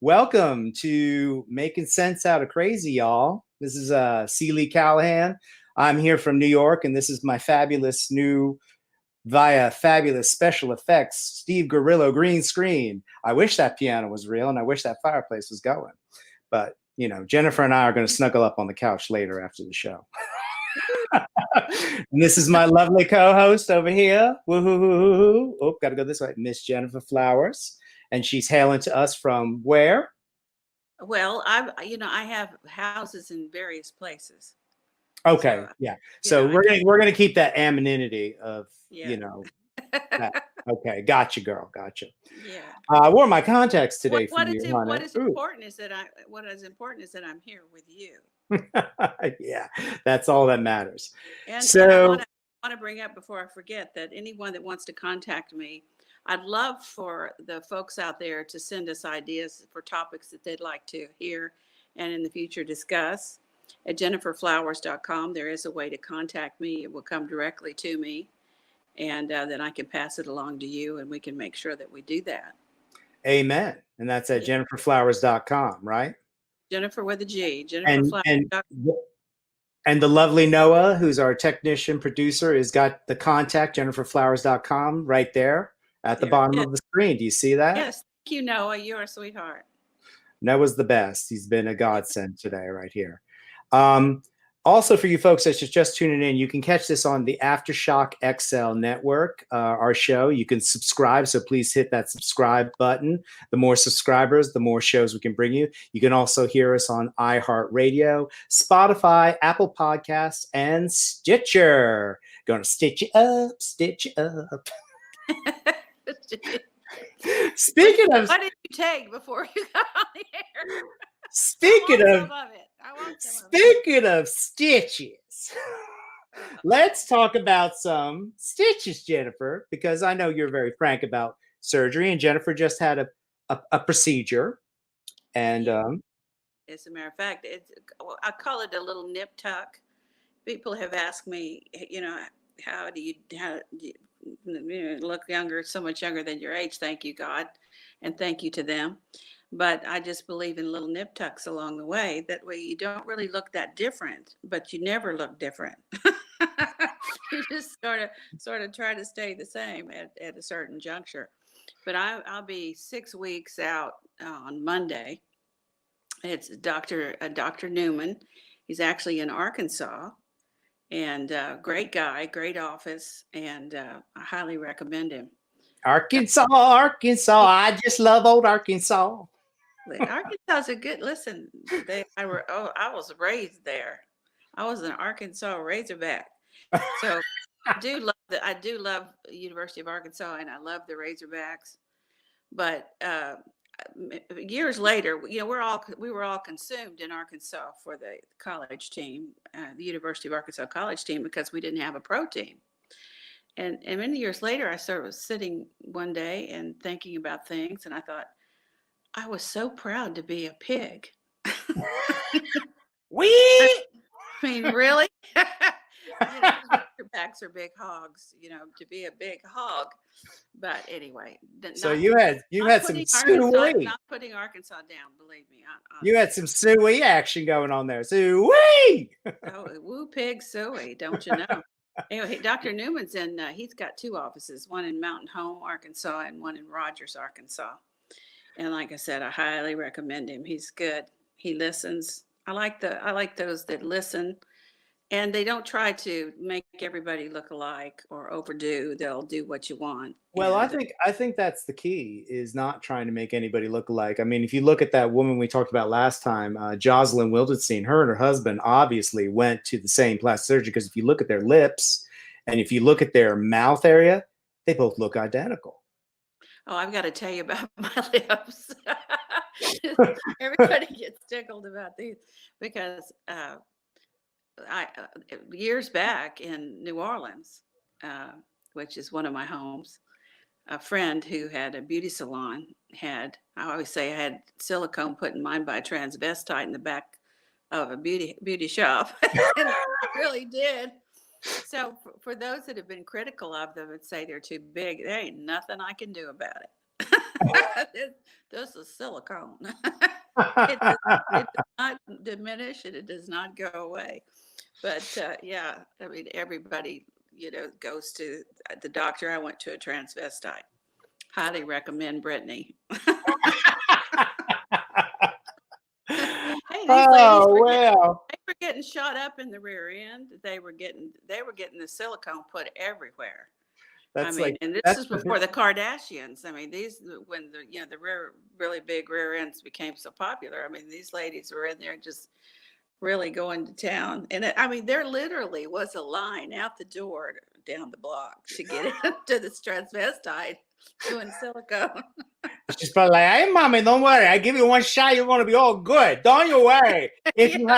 Welcome to Making Sense Out of Crazy, y'all. This is Seeley Callahan. I'm here from New York, and this is my fabulous new, via fabulous special effects, Steve Grillo green screen. I wish that piano was real, and I wish that fireplace was going. But, you know, Gennifer and I are going to snuggle up on the couch later after the show. And this is my lovely co-host over here. Woo-hoo-hoo-hoo-hoo. Oh, got to go this way. Miss Gennifer Flowers. And she's hailing to us from where? Well, I have houses in various places. Okay, so, yeah. So we're gonna keep that anonymity of that. Okay, gotcha, girl, gotcha. Yeah. What are my contacts today for you, honey? What is important is that I'm here with you. Yeah, that's all that matters. And I want to bring up before I forget that anyone that wants to contact me, I'd love for the folks out there to send us ideas for topics that they'd like to hear and in the future discuss. At GenniferFlowers.com, there is a way to contact me. It will come directly to me, and then I can pass it along to you, and we can make sure that we do that. Amen. And that's at GenniferFlowers.com, right? Gennifer with a G. GenniferFlowers.com. And the lovely Noah, who's our technician producer, has got the contact, GenniferFlowers.com, right there at the bottom of the screen. Do you see that? Yes. Thank you, Noah. You're a sweetheart. Noah's the best. He's been a godsend today right here. Also, for you folks that's just tuning in, you can catch this on the AftershockXL network, our show. You can subscribe, so please hit that subscribe button. The more subscribers, the more shows we can bring you. You can also hear us on iHeartRadio, Spotify, Apple Podcasts, and Stitcher. Going to stitch you up, stitch you up. Speaking of, what did you take before you got on the air? Speaking of stitches, let's talk about some stitches, Gennifer, because I know you're very frank about surgery, and Gennifer just had a procedure. And as a matter of fact, I call it a little nip tuck. People have asked me, how do you look younger, so much younger than your age? Thank you, God, and thank you to them. But I just believe in little nip tucks along the way. That way you don't really look that different, but you never look different. You just sort of try to stay the same at a certain juncture. But I'll be 6 weeks out on Monday. It's Dr. Newman. He's actually in Arkansas. And great guy, great office, and I highly recommend him. Arkansas. I just love old Arkansas. Arkansas is a good listen. I was raised there. I was an Arkansas Razorback, so I do love the University of Arkansas, and I love the Razorbacks. But years later, we were all consumed in Arkansas for the college team, the University of Arkansas college team, because we didn't have a pro team. And many years later, I started sitting one day and thinking about things, and I thought, I was so proud to be a pig. I mean, really? Razorbacks are big hogs, to be a big hog. But anyway. So you had some suey. Not putting Arkansas down, believe me. You had some suey action going on there. Suey! Oh, woo pig suey, don't you know? Anyway, Dr. Newman's he's got 2 offices, one in Mountain Home, Arkansas, and one in Rogers, Arkansas. And like I said, I highly recommend him. He's good. He listens. I like those that listen, and they don't try to make everybody look alike or overdo. They'll do what you want. Well, I think that's the key, is not trying to make anybody look alike. I mean, if you look at that woman we talked about last time, Jocelyn Wildenstein, her and her husband obviously went to the same plastic surgery, because if you look at their lips and if you look at their mouth area, they both look identical. Oh, I've got to tell you about my lips. Everybody gets tickled about these because years back in New Orleans, which is one of my homes, a friend who had a beauty salon I always say I had silicone put in mine by a transvestite in the back of a beauty shop. And I really did. So for those that have been critical of them and say they're too big, there ain't nothing I can do about it. This is silicone. It does not diminish and it does not go away. But yeah, I mean, everybody, goes to the doctor. I went to a transvestite. Highly recommend Brittany. Hey, these ladies Oh, were well. they were getting shot up in the rear end. They were getting the silicone put everywhere. I That's mean, like, and this that's is before the Kardashians. I mean, when the really big rear ends became so popular. I mean, these ladies were in there just really going to town. And I mean, there literally was a line out the door down the block to get into this transvestite doing silicone. she's probably like, hey, mommy, don't worry. I give you one shot, you're going to be all good. Don't you worry. If you Yeah,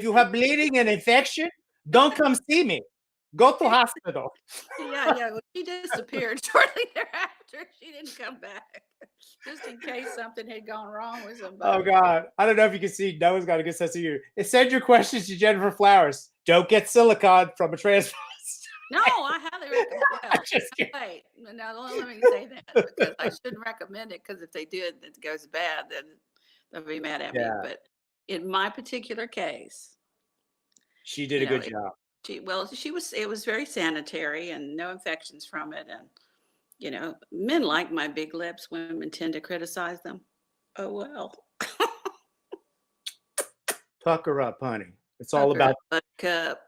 have bleeding and infection, don't come see me. Go to hospital. yeah. Well, she disappeared shortly thereafter. She didn't come back, just in case something had gone wrong with Oh, somebody. God. I don't know if you can see. Noah's got a good sense of humor. Send your questions to Gennifer Flowers. Don't get silicone from a transfer. No, I highly recommend. Well, Just kidding. wait, now let me say that because I shouldn't recommend it because if they do it goes bad, then they'll be mad at me. Yeah, But in my particular case, she did you a know, good job. it was very sanitary and no infections from it. And, men like my big lips, women tend to criticize them. Oh, well. Tuck her up, honey. It's all Sucker, about. buttercup.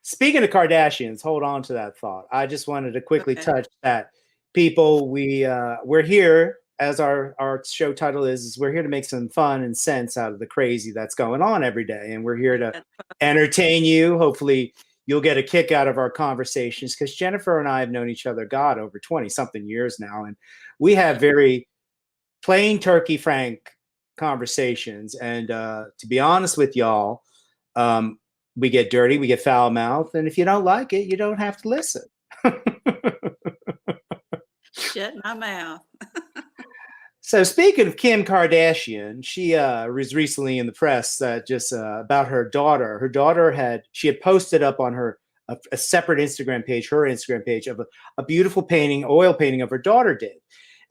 Speaking of Kardashians, hold on to that thought. I just wanted to quickly Okay. touch that. People, we're here, as our show title is we're here to make some fun and sense out of the crazy that's going on every day, and we're here to entertain you. Hopefully, you'll get a kick out of our conversations because Gennifer and I have known each other, God, over 20 something years now, and we have very plain turkey frank conversations. And to be honest with y'all, we get dirty, we get foul mouthed, and if you don't like it, you don't have to listen. Shut my mouth. So speaking of Kim Kardashian, she was recently in the press just about her daughter. Her daughter had posted up on a separate Instagram page, her Instagram page, of a beautiful painting, oil painting of her daughter did.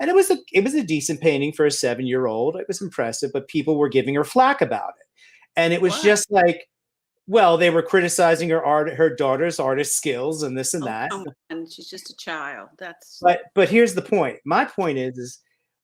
And it was a decent painting for a 7-year-old. It was impressive, but people were giving her flack about it. And it was What? just like, well, they were criticizing her daughter's artist skills and this and Oh, that. come on. She's just a child. That's But here's the point. My point is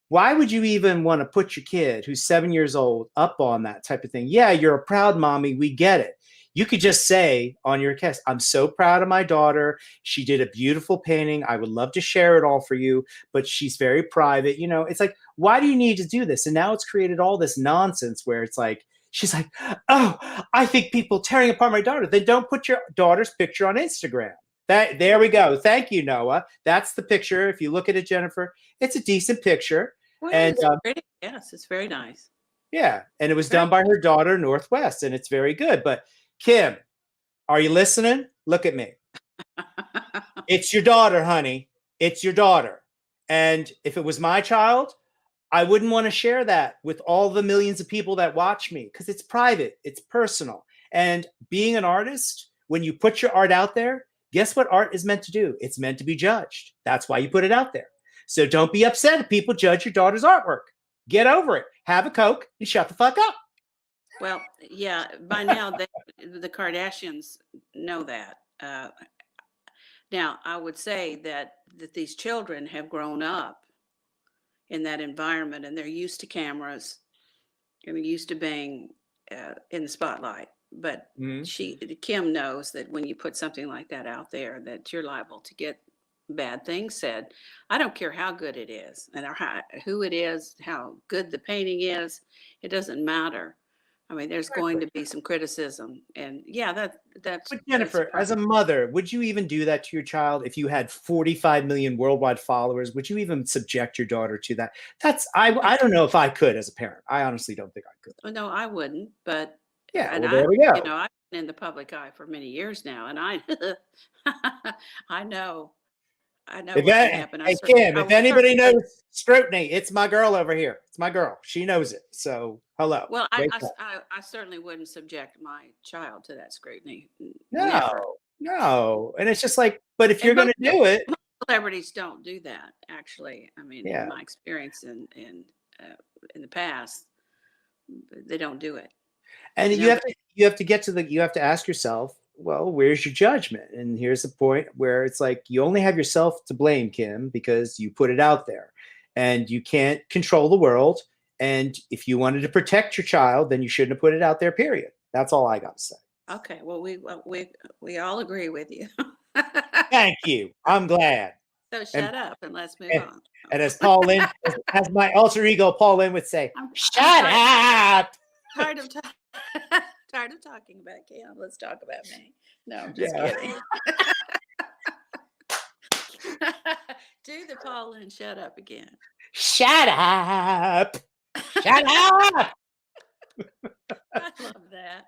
why would you even want to put your kid who's 7 years old up on that type of thing? Yeah, you're a proud mommy. We get it. You could just say on your cast, I'm so proud of my daughter. She did a beautiful painting. I would love to share it all for you, but she's very private. It's like, why do you need to do this? And now it's created all this nonsense where it's like, she's like, oh, I think people tearing apart my daughter. Then don't put your daughter's picture on Instagram. There we go. Thank you, Noah. That's the picture. If you look at it, Gennifer, it's a decent picture. well, And it's pretty. Yes, it's very nice. yeah, and it was Very done by her daughter, Northwest, and it's very good. But Kim, are you listening? Look at me. It's your daughter, honey. It's your daughter. And if it was my child, I wouldn't want to share that with all the millions of people that watch me because it's private, it's personal. And being an artist, when you put your art out there, guess what art is meant to do? It's meant to be judged. That's why you put it out there. So don't be upset if people judge your daughter's artwork. Get over it. Have a Coke and shut the fuck up. Well, yeah. By now, the Kardashians know that. Now, I would say that these children have grown up in that environment, and they're used to cameras, and they're used to being in the spotlight. But Kim knows that when you put something like that out there, that you're liable to get bad things said. I don't care how good it is, and who it is, how good the painting is. It doesn't matter. I mean, there's going to be some criticism, and yeah, that's. But Gennifer, as a mother, would you even do that to your child if you had 45 million worldwide followers? Would you even subject your daughter to that? I don't know if I could as a parent. I honestly don't think I could. Well, no, I wouldn't. But yeah, and well, there we go. I've been in the public eye for many years now, and I I know what can happen. Hey, Kim, if anybody knows scrutiny, it's my girl over here. It's my girl. She knows it. So, hello. Well, I certainly wouldn't subject my child to that scrutiny. No, Never. no. And it's just like, but if you're going to do it, celebrities don't do that. Actually, I mean, in Yeah. my experience in the past, they don't do it. And You know, but you have to get to you have to ask yourself, well, where's your judgment? And here's the point where it's like you only have yourself to blame, Kim, because you put it out there, and you can't control the world. And if you wanted to protect your child, then you shouldn't have put it out there. Period. That's all I got to say. okay, well, we all agree with you. Thank you. I'm glad. So And shut up and let's move and, on. and as Paul Lynn, as my alter ego Paul Lynn would say, I'm shut up. tired of tired of talking about Cam. Let's talk about me. No, I'm just Yeah. kidding. Do the Paul Lynn shut up again. Shut up. Shut up. I love that.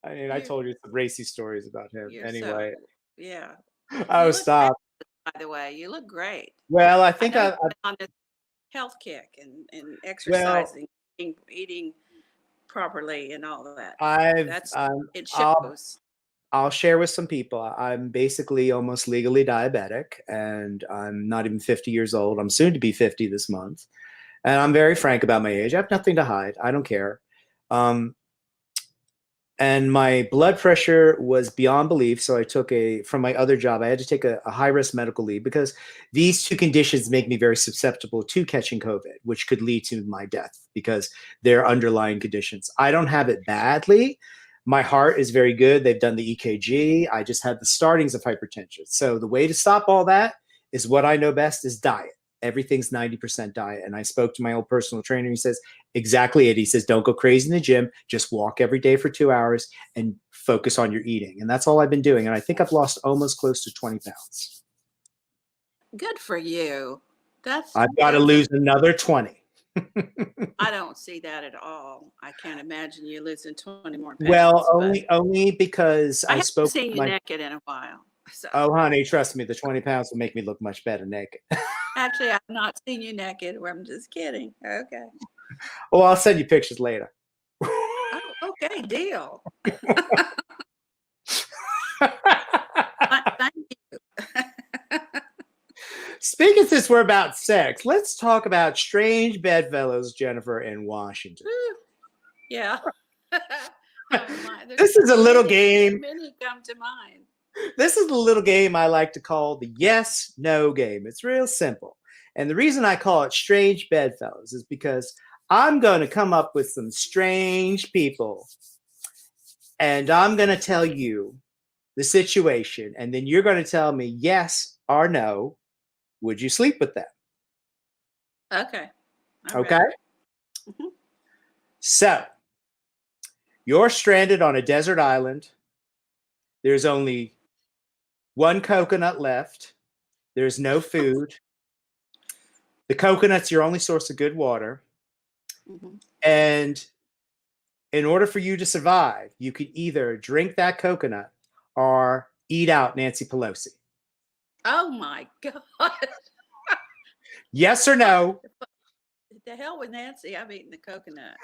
I mean, I told you some racy stories about him. You're Anyway, yeah. oh, You look great, stop. by the way. You look great. Well, I I think know you've been on this health kick and well, exercising, eating properly and all of that. I've, That's it I'll, shows. I'll share with some people. I'm basically almost legally diabetic, and I'm not even 50 years old. I'm soon to be 50 this month. And I'm very frank about my age. I have nothing to hide. I don't care. Um, and my blood pressure was beyond belief. So I took from my other job, I had to take a high risk medical leave because these two conditions make me very susceptible to catching COVID, which could lead to my death because they're underlying conditions. I don't have it badly. My heart is very good. They've done the EKG. I just had the startings of hypertension. So the way to stop all that is what I know best is diet. Everything's 90% diet. And I spoke to my old personal trainer. He says, exactly it. He says, don't go crazy in the gym. Just walk every day for 2 hours and focus on your eating. And that's all I've been doing. And I think I've lost almost close to 20 pounds. Good for you. I've got to lose another 20. I don't see that at all. I can't imagine you losing 20 more pounds. Well, only because I spoke haven't seen to you naked in a while. So. Oh, honey, trust me, the 20 pounds will make me look much better naked. Actually, I've not seen you naked. I'm just kidding. Okay. Well, I'll send you pictures later. Oh, okay, deal. Thank you. Speaking since we're about sex, let's talk about strange bedfellows, Gennifer, in Washington. Yeah. This is a little game. Many come to mind. This is the little game I like to call the yes-no game. It's real simple. And the reason I call it strange bedfellows is because I'm going to come up with some strange people. And I'm going to tell you the situation. And then you're going to tell me yes or no. Would you sleep with them? Okay. Okay. Mm-hmm. So you're stranded on a desert island. There's only one coconut left. There's no food. The coconut's your only source of good water. Mm-hmm. And in order for you to survive, you could either drink that coconut or eat out Nancy Pelosi. Oh my God. Yes or no? The hell with Nancy. I've eaten the coconut.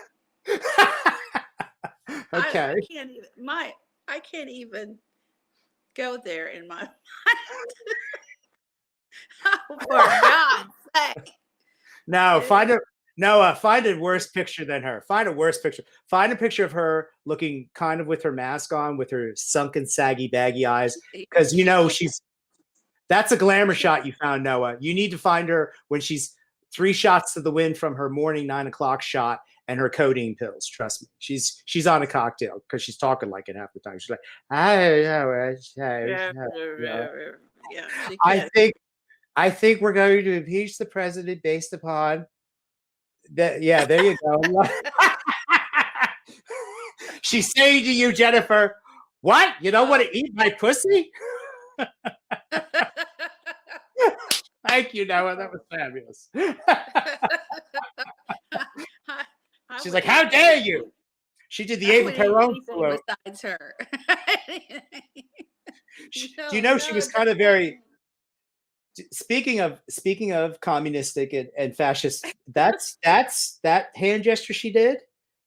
Okay. I can't even go there in my mind. Oh, for God's sake. No, find a worse picture than her. Find a worse picture. Find a picture of her looking kind of with her mask on, with her sunken, saggy, baggy eyes. Because that's a glamour shot you found, Noah. You need to find her when she's 3 shots to the wind from her morning 9 o'clock shot and her codeine pills. Trust me, she's on a cocktail because she's talking like it half the time. She's like, I think we're going to impeach the president based upon that. Yeah, there you go. She's saying to you, Gennifer, what? You don't want to eat my pussy? Thank you, Noah. That was fabulous. She's like, how dare you? She did the Ava Perón quote. Besides her. Do you know she was kind of very... Speaking of communistic and fascist, that hand gesture she did,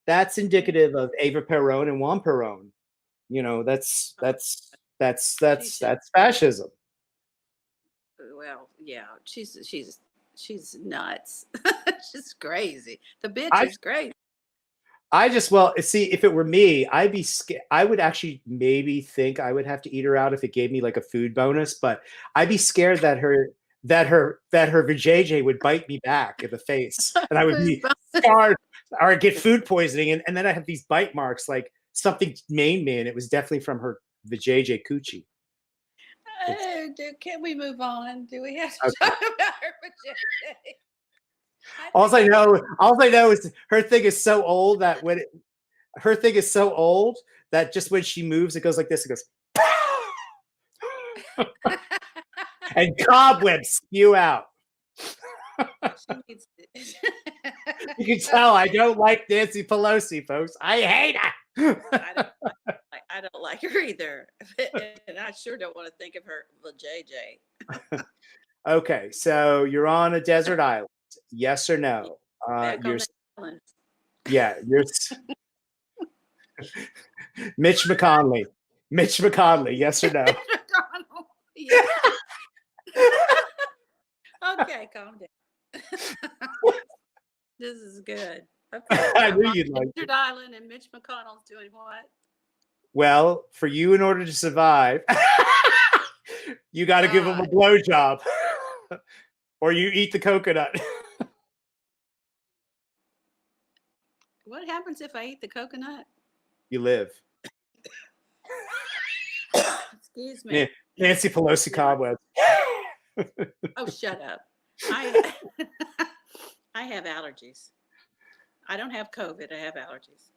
that's indicative of Ava Perón and Juan Perón. You know, that's fascism. well, yeah, she's nuts. She's crazy. The bitch I is crazy. I just, well, see, if it were me, I'd be scared. I would actually maybe think I would have to eat her out if it gave me like a food bonus, but I'd be scared that her vajayjay would bite me back in the face and I would Food be scarred or I'd get food poisoning and then I have these bite marks like something maimed me and it was definitely from her vajayjay coochie. Dude, can we move on? Do we have to Okay. talk about her vajayjay? All I know is her thing is so old that her thing is so old that just when she moves, it goes like this. It goes, and cobwebs spew out. She needs You can tell I don't like Nancy Pelosi, folks. I hate her. I don't like her either, and I sure don't want to think of her vajayjay. Okay, so you're on a desert island. Yes or no? Back on the island. Yeah, you're Mitch McConnell. Mitch McConnell. Yes or no? Yeah. Okay, calm down. This is good. Okay, I knew you'd like Desert Island and Mitch McConnell's doing what? Well, for you, in order to survive, you got to give him a blowjob, or you eat the coconut. What happens if I eat the coconut? You live. Excuse me. Nancy Pelosi cobwebs. Oh, shut up. I have allergies. I don't have COVID. I have allergies.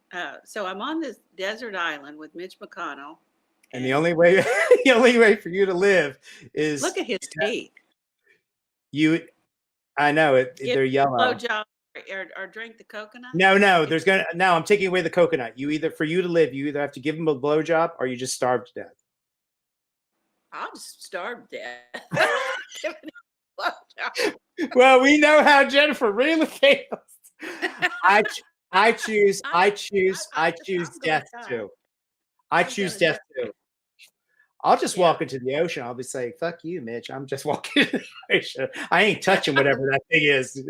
So I'm on this desert island with Mitch McConnell. And the only way for you to live is look at his teeth. I know it. They're yellow. Blowjob or drink the coconut. No. Now I'm taking away the coconut. For you to live, you either have to give him a blowjob or you just starve to death. I'll just starve to death. Well, we know how Gennifer really feels. I choose death too. I choose death too. I'll just walk into the ocean. I'll be saying, "Fuck you, Mitch." I'm just walking into the ocean. I ain't touching whatever that thing is.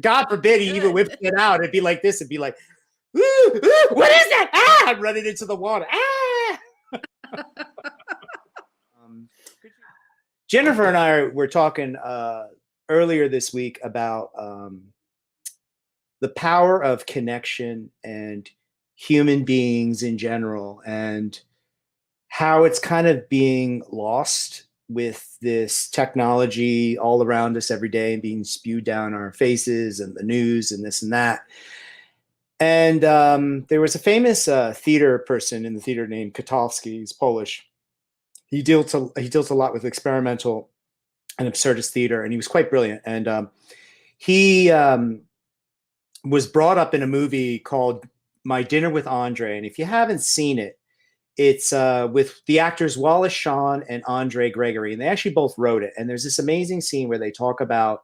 God forbid he even whips it out. It'd be like this. It'd be like, "Ooh, what is that?" Ah! I'm running into the water. Ah! Gennifer and I were talking earlier this week about the power of connection and human beings in general and how it's kind of being lost with this technology all around us every day and being spewed down our faces and the news and this and that. And there was a famous theater person in the theater named Kotowski. He's Polish. He deals a lot with experimental and absurdist theater, and he was quite brilliant. And he was brought up in a movie called My Dinner with Andre. And if you haven't seen it, it's with the actors Wallace Shawn and Andre Gregory, and they actually both wrote it. And there's this amazing scene where they talk about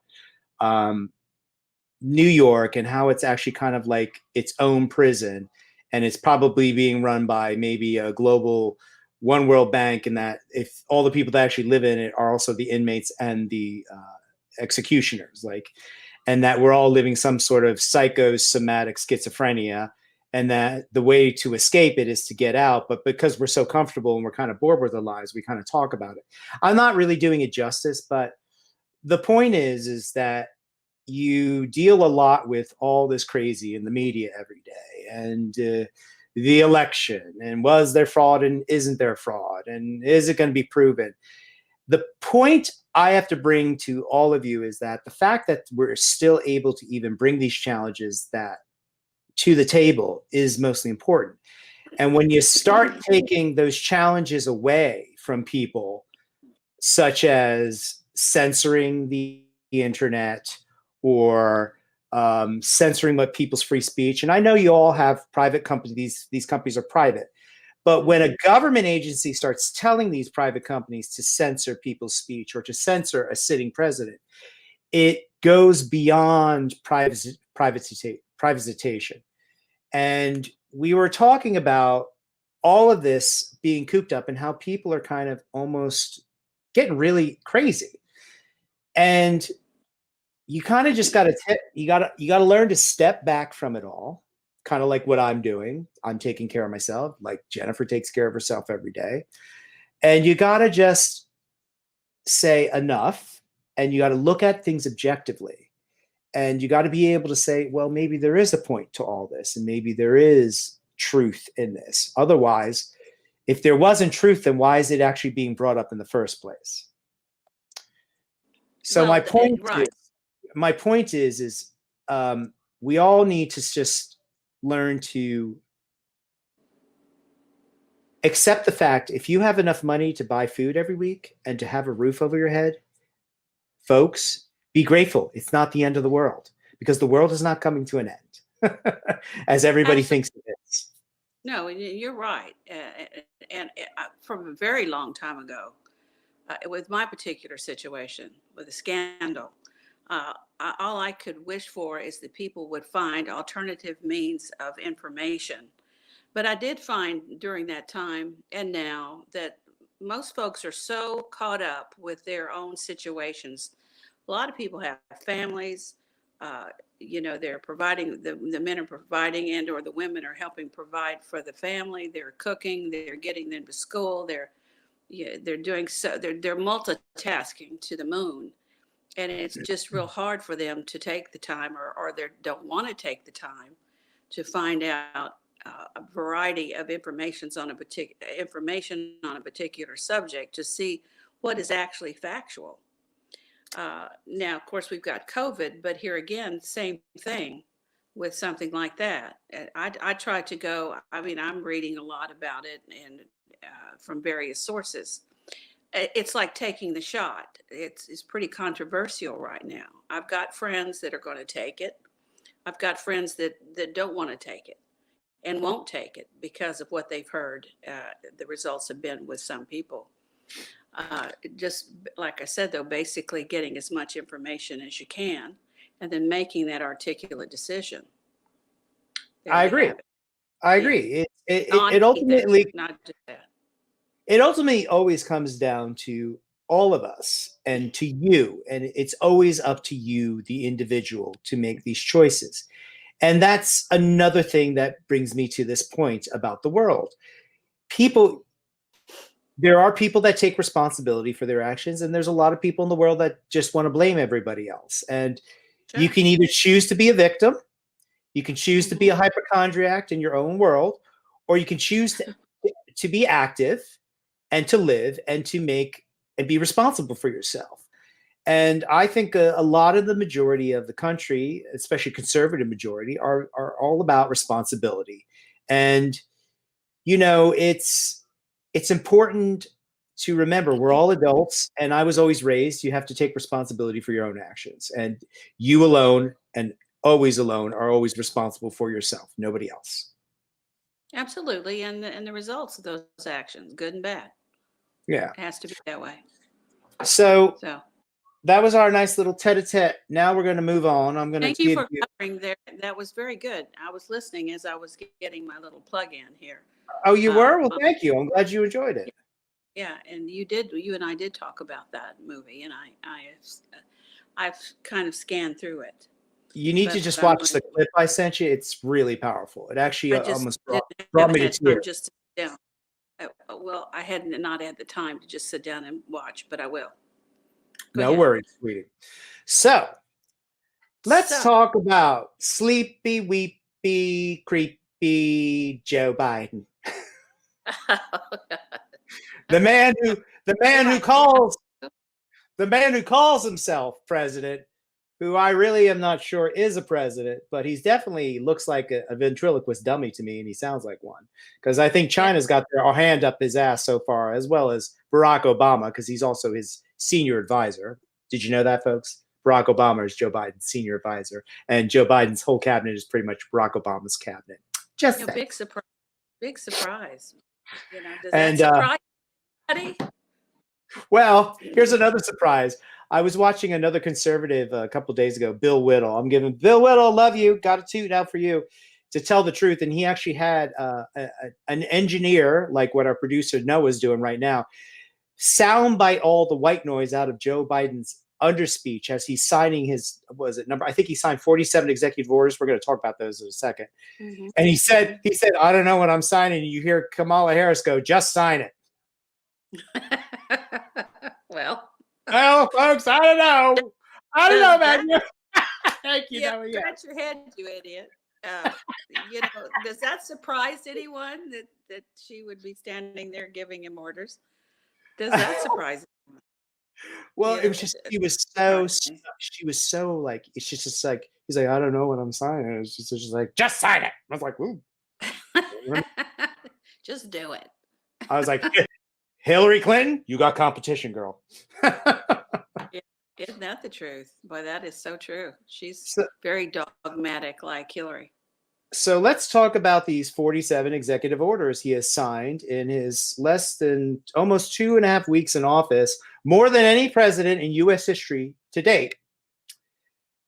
New York and how it's actually kind of like its own prison, and it's probably being run by maybe a global one world bank, and that if all the people that actually live in it are also the inmates and the executioners, like, and that we're all living some sort of psychosomatic schizophrenia, and that the way to escape it is to get out. But because we're so comfortable and we're kind of bored with our lives, we kind of talk about it. I'm not really doing it justice, but the point is that you deal a lot with all this crazy in the media every day, and the election, and was there fraud and isn't there fraud, and is it going to be proven? The point I have to bring to all of you is that the fact that we're still able to even bring these challenges to the table is mostly important. And when you start taking those challenges away from people, such as censoring the internet or censoring what people's free speech, and I know you all have private companies, these companies are private, but when a government agency starts telling these private companies to censor people's speech or to censor a sitting president, it goes beyond privatization. And we were talking about all of this being cooped up and how people are kind of almost getting really crazy. And you kind of just got to learn to step back from it all, kind of like what I'm doing. I'm taking care of myself, like Gennifer takes care of herself every day. And you got to just say enough, and you got to look at things objectively. And you got to be able to say, well, maybe there is a point to all this, and maybe there is truth in this. Otherwise, if there wasn't truth, then why is it actually being brought up in the first place? So Well, my point is we all need to just learn to accept the fact if you have enough money to buy food every week and to have a roof over your head, folks, be grateful. It's not the end of the world, because the world is not coming to an end as everybody thinks it is. No, you're right. And from a very long time ago, with my particular situation, with a scandal, all I could wish for is that people would find alternative means of information. But I did find during that time and now that most folks are so caught up with their own situations. A lot of people have families. They're providing, the men are providing, and or the women are helping provide for the family. They're cooking, they're getting them to school, they're doing so, they're multitasking to the moon. And it's just real hard for them to take the time, or they don't want to take the time to find out a variety of information on a particular subject to see what is actually factual. Now, of course, we've got COVID, but here again, same thing with something like that. I try to go, I mean, I'm reading a lot about it and from various sources. It's like taking the shot. It's pretty controversial right now. I've got friends that are going to take it. I've got friends that don't want to take it and won't take it because of what they've heard. The results have been with some people. Just like I said, though, basically getting as much information as you can and then making that articulate decision. I agree. I agree. It ultimately, not just that. It ultimately always comes down to all of us and to you. And it's always up to you, the individual, to make these choices. And that's another thing that brings me to this point about the world. There are people that take responsibility for their actions, and there's a lot of people in the world that just want to blame everybody else. And Sure. You can either choose to be a victim, you can choose to be a hypochondriac in your own world, or you can choose to be active and to live and to make and be responsible for yourself. And I think a lot of the majority of the country, especially conservative majority, are all about responsibility. And it's important to remember we're all adults, and I was always raised you have to take responsibility for your own actions, and you alone and always alone are always responsible for yourself, nobody else. Absolutely. And the results of those actions, good and bad. Yeah. It has to be that way. So that was our nice little tete-a-tete. Now we're going to move on. I'm going to thank you for covering there. That was very good. I was listening as I was getting my little plug in here. Oh, you were? Well, thank you. I'm glad you enjoyed it. Yeah, and you and I did talk about that movie, and I've kind of scanned through it. You need to just watch the clip I sent you. It's really powerful. It actually almost brought me to tears. Just to sit down. Well, I had not had the time to just sit down and watch, but I will. No worries, sweetie. So let's talk about sleepy, weepy, creepy Joe Biden. the man who calls himself president, who I really am not sure is a president, but he's definitely looks like a ventriloquist dummy to me, and he sounds like one. Because I think China's got their hand up his ass so far, as well as Barack Obama, because he's also his senior advisor. Did you know that, folks? Barack Obama is Joe Biden's senior advisor, and Joe Biden's whole cabinet is pretty much Barack Obama's cabinet. Just big surprise. Big surprise. Does that surprise anybody? Well, here's another surprise. I was watching another conservative a couple of days ago, Bill Whittle. I'm giving Bill Whittle, love you, got a toot out for you, to tell the truth. And he actually had an engineer, like what our producer Noah's doing right now, soundbite all the white noise out of Joe Biden's underspeech as he's signing his, was it number? I think he signed 47 executive orders. We're going to talk about those in a second. Mhm. And he said, I don't know what I'm signing. You hear Kamala Harris go, just sign it. Well, folks, I don't know. I don't know, man. Thank you. Yeah, scratch your head, you idiot. Does that surprise anyone that she would be standing there giving him orders? Does that surprise anyone? Well, it was just, she was so like, it's just like, he's like, I don't know what I'm signing. It's just like, just sign it. I was like, ooh. Just do it. I was like, Hillary Clinton, you got competition, girl. Isn't that the truth? Boy, that is so true. She's very dogmatic like Hillary. So let's talk about these 47 executive orders he has signed in his less than almost 2.5 weeks in office, more than any president in U.S. history to date.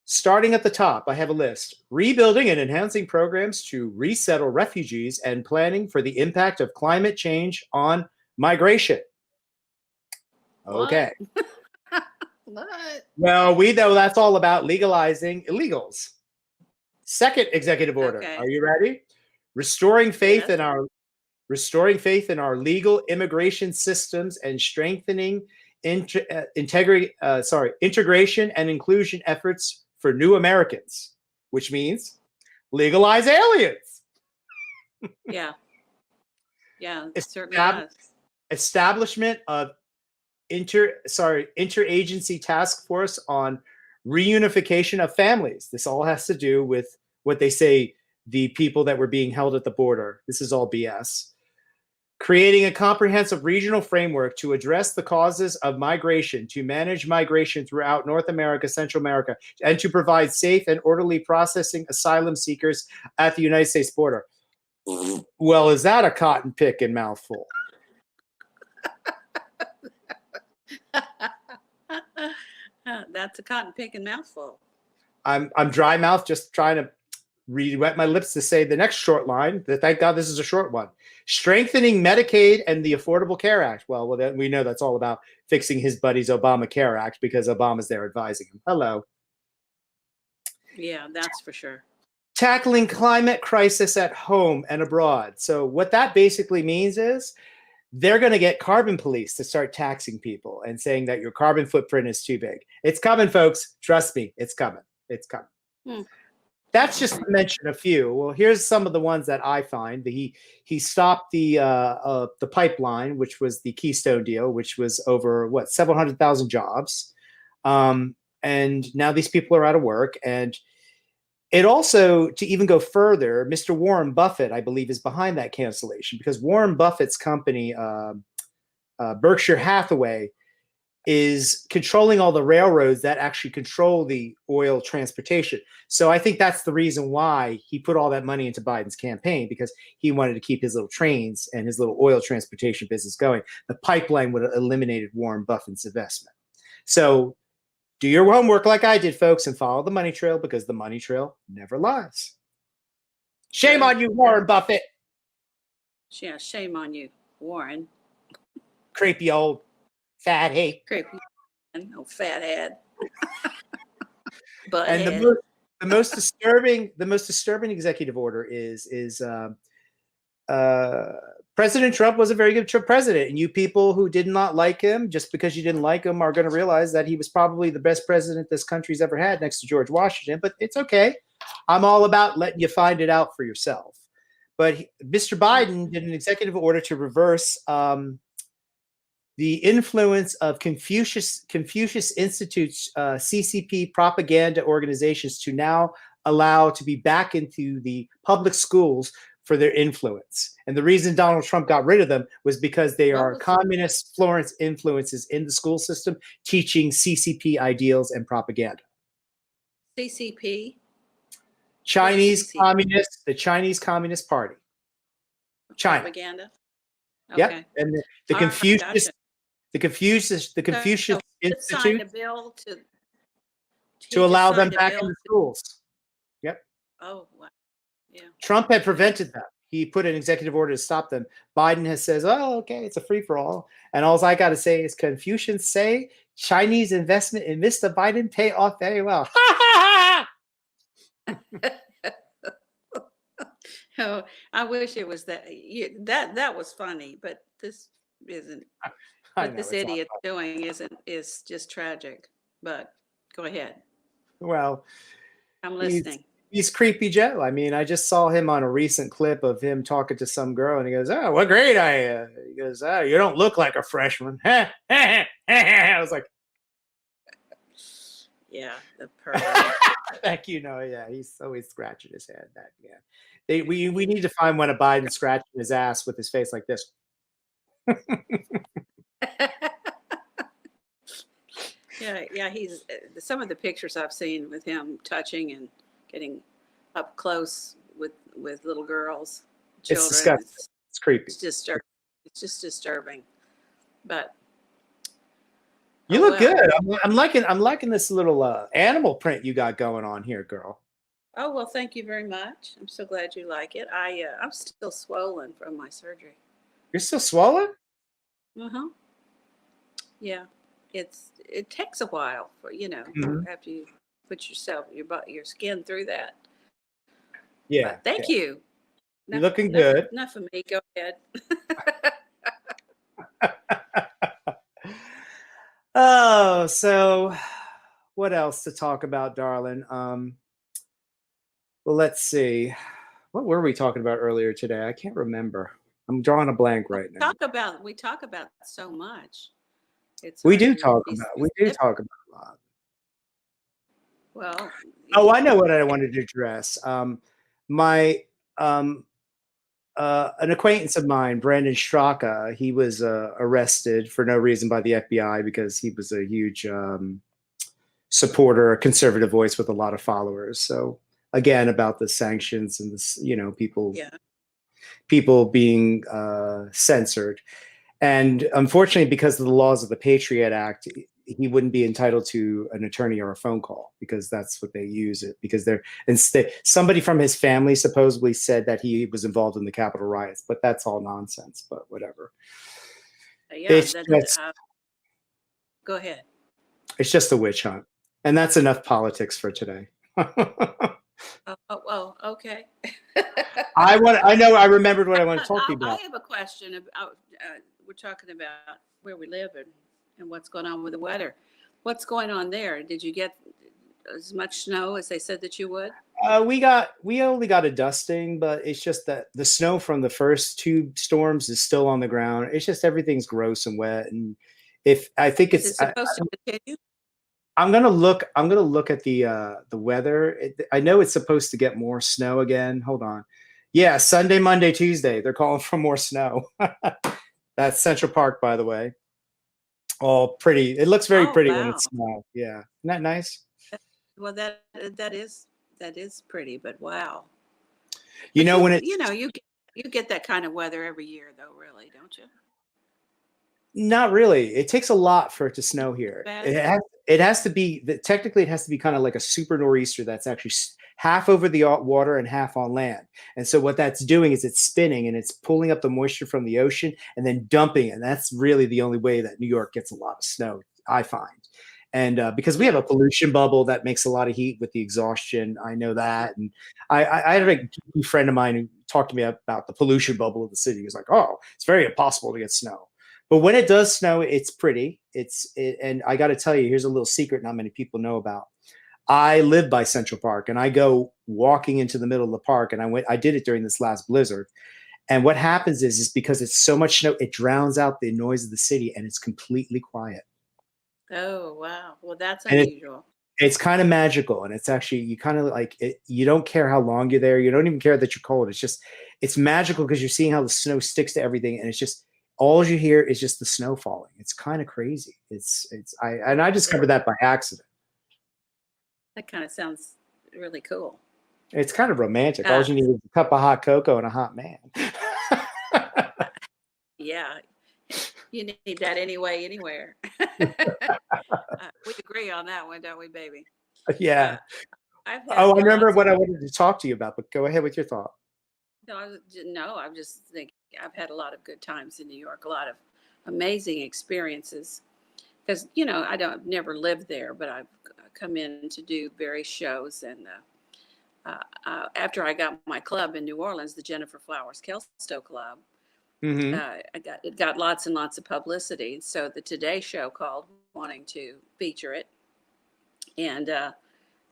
Starting at the top, I have a list. Rebuilding and enhancing programs to resettle refugees and planning for the impact of climate change on migration. Okay. What? Well, we know that's all about legalizing illegals. Second executive order. Okay. Are you ready? Restoring faith in our legal immigration systems and strengthening integration and inclusion efforts for new Americans, which means legalize aliens. Yeah. Yeah, it certainly does. Establishment of interagency task force on reunification of families. This all has to do with what they say, the people that were being held at the border. This is all BS. Creating a comprehensive regional framework to address the causes of migration, to manage migration throughout North America, Central America, and to provide safe and orderly processing asylum seekers at the United States border. Well, is that a cotton picking mouthful? That's a cotton picking mouthful. I'm dry mouth, just trying to wet my lips to say the next short line. Thank God this is a short one. Strengthening Medicaid and the Affordable Care Act. Well, then we know that's all about fixing his buddy's Obamacare Act because Obama's there advising him. Hello. Yeah, that's for sure. Tackling climate crisis at home and abroad. So what that basically means is they're going to get carbon police to start taxing people and saying that your carbon footprint is too big. It's coming, folks. Trust me, it's coming. It's coming. That's just to mention a few. Well, here's some of the ones that I find. He stopped the pipeline, which was the Keystone deal, which was over several 100,000 jobs, and now these people are out of work. And it also, to even go further, Mr. Warren Buffett, I believe, is behind that cancellation because Warren Buffett's company, Berkshire Hathaway, is controlling all the railroads that actually control the oil transportation. So I think that's the reason why he put all that money into Biden's campaign, because he wanted to keep his little trains and his little oil transportation business going. The pipeline would have eliminated Warren Buffett's investment. So do your homework like I did, folks, and follow the money trail, because the money trail never lies. Shame on you, Warren Buffett. Yeah, shame on you, Warren. Creepy old fathead. Creepy, no fathead. But and the most disturbing executive order is President Trump was a very good president, and you people who did not like him, just because you didn't like him, are going to realize that he was probably the best president this country's ever had, next to George Washington. But it's okay. I'm all about letting you find it out for yourself. But Mr. Biden did an executive order to reverse the influence of Confucius Institute's CCP propaganda organizations to now allow to be back into the public schools for their influence. And the reason Donald Trump got rid of them was because they are communist Florence influences in the school system, teaching CCP ideals and propaganda. CCP? Chinese Communist, the Chinese Communist Party. China. Propaganda? Okay. Yep. And the Confucius, the Confucius Institute signed a bill to allow them back in the schools. Yep. Oh, wow. Yeah. Trump had prevented that. he put an executive order to stop them. Biden has says, "Oh, okay, it's a free for all," and all I got to say is, Confucians say Chinese investment in Mr. Biden pay off very well. Oh, I wish it was that. That was funny, but this isn't. I What know this it's not idiot's doing is just tragic. But go ahead. well. I'm He's listening. he's creepy Joe. I mean, I just saw him on a recent clip of him talking to some girl, and he goes, "Oh, what grade are you?" He goes, "Oh, you don't look like a freshman." I was like, Yeah, the pervert. "Thank you." No, yeah, he's always scratching his head. That yeah, we need to find one of Biden scratching his ass with his face like this. Yeah. He's some of the pictures I've seen with him touching and getting up close with little girls, It's children. disgusting. It's creepy. It's disturbing. It's just disturbing. But You oh look well. good. I'm liking this little animal print you got going on here, girl. Oh well. Thank you very much. I'm so glad you like it. I'm still swollen from my surgery. You're still swollen? Uh huh. Yeah. It takes a while for Mhm. after you put your skin through that. Yeah, But yeah. thank you. You're Enough looking enough good. enough of me. Go ahead. Oh, so what else to talk about, darling? Well, let's see. What were we talking about earlier today? I can't remember. I'm drawing a blank Well, right now. we talk about so much. It's We hard do to talk be about. We do specific. talk about a lot. Well, Oh, I know what I wanted to address. My um, an acquaintance of mine, Brandon Straka, he was arrested for no reason by the FBI because he was a huge supporter, a conservative voice with a lot of followers. So again, about the sanctions and this, yeah. people being censored. And unfortunately, because of the laws of the Patriot Act, he wouldn't be entitled to an attorney or a phone call because that's what they use it. Because they're instead somebody from his family supposedly said that he was involved in the Capitol riots, but that's all nonsense. But whatever. Yeah, It's just go ahead. it's just a witch hunt, and that's enough politics for today. Oh, okay. I know I remembered what I want to talk to you I about. have a question about. We're talking about where we live and what's going on with the weather. What's going on there? Did you get as much snow as they said that you would? We only got a dusting, but it's just that the snow from the first two storms is still on the ground. It's just everything's gross and wet. And if I think Is it supposed to continue? I'm gonna look at the weather. I know it's supposed to get more snow again. Hold on. Yeah, Sunday, Monday, Tuesday. They're calling for more snow. That's Central Park, by the way. All pretty. It looks very Oh pretty when wow. it's snow. Yeah, isn't that nice? Well, that is pretty, but wow. You But know when you get that kind of weather every year, though, really, don't you? Not really. It takes a lot for it to snow here. Bad. It has to be technically it has to be kind of like a super nor'easter that's actually half over the water and half on land. And so what that's doing is it's spinning and it's pulling up the moisture from the ocean and then dumping it. And that's really the only way that New York gets a lot of snow, I find. And because we have Yeah. a pollution bubble that makes a lot of heat with the exhaustion, I know that. And I had a friend of mine who talked to me about the pollution bubble of the city. He was like, "Oh, it's very impossible to get snow." But when it does snow, it's pretty. And I got to tell you, here's a little secret not many people know about. I live by Central Park, and I go walking into the middle of the park, and I did it during this last blizzard. And what happens is because it's so much snow, it drowns out the noise of the city, and it's completely quiet. Oh wow. Well, that's And unusual. it's kind of magical, and it's actually you kind of like it. You don't care how long you're there. You don't even care that you're cold. It's magical because you're seeing how the snow sticks to everything, and it's just all you hear is just the snow falling. It's kind of crazy. I discovered that by accident. That kind of sounds really cool. It's kind of romantic. All Uh, you need is a cup of hot cocoa and a hot man. yeah, you need that anyway, anywhere. We agree on that one, don't we, baby? Yeah. Uh, I've Oh, had I remember lots of what I wanted to talk to you about, but go ahead with your thought. No, I'm just thinking I've had a lot of good times in New York, a lot of amazing experiences. Because I don't never lived there, but I've come in to do various shows. And after I got my club in New Orleans, the Gennifer Flowers Kelsto Club, Hmm. it got lots and lots of publicity. So the Today Show called wanting to feature it, and